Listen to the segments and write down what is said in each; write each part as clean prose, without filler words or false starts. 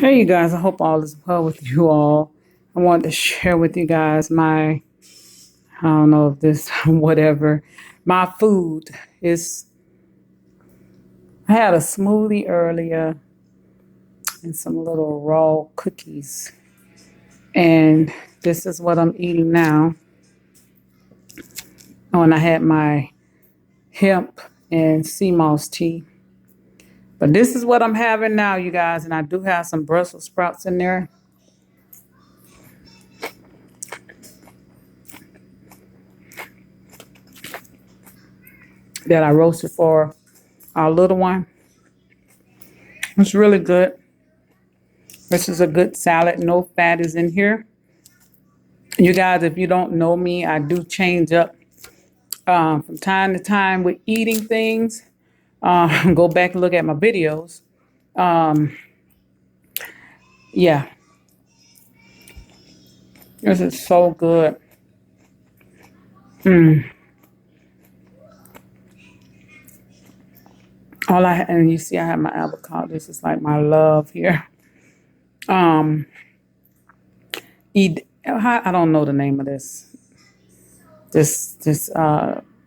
Hey, you guys, I hope all is well with you all. I wanted to share with you guys I don't know if this, whatever, my food is. I had a smoothie earlier and some little raw cookies. And this is what I'm eating now. Oh, and I had my hemp and sea moss tea. But this is what I'm having now, you guys. And I do have some Brussels sprouts in there. That I roasted for our little one. It's really good. This is a good salad. No fat is in here. You guys, if you don't know me, I do change up from time to time with eating things. Go back and look at my videos. Um, yeah, this is so good. Mm. And you see, I have my avocado. This is like my love here. Um, I don't know the name of this. This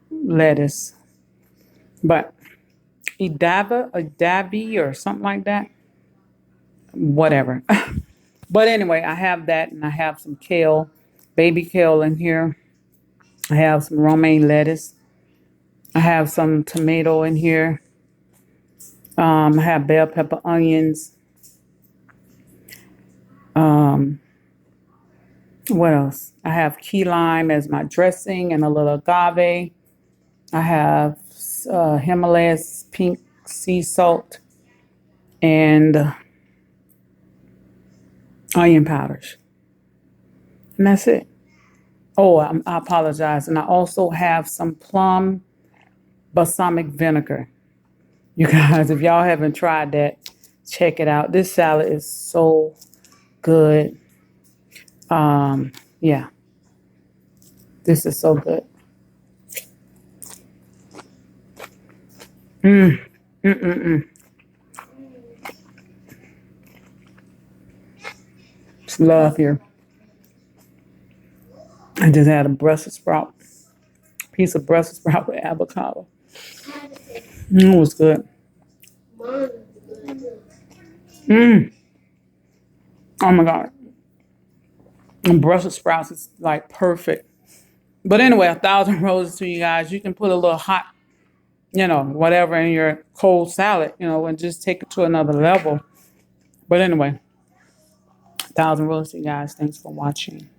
lettuce, but Adavi or something like that. Whatever. But anyway, I have that and I have some kale, baby kale in here. I have some romaine lettuce. I have some tomato in here. I have bell pepper, onions. Um, what else? I have key lime as my dressing and a little agave. I have Himalayas pink sea salt and onion powders. And that's it. Oh, I apologize. And I also have some plum balsamic vinegar. You guys, if y'all haven't tried that, check it out. This salad is so good. Yeah, this is so good. Mm, mm, mm, mm. It's love here. I just had a Brussels sprout, piece of Brussels sprout with avocado. It was good. Mm. Oh my God. And Brussels sprouts is like perfect. But anyway, 1,000 roses to you guys. You can put a little hot, whatever in your cold salad, and just take it to another level. But anyway, 1,000 roses to you guys. Thanks for watching.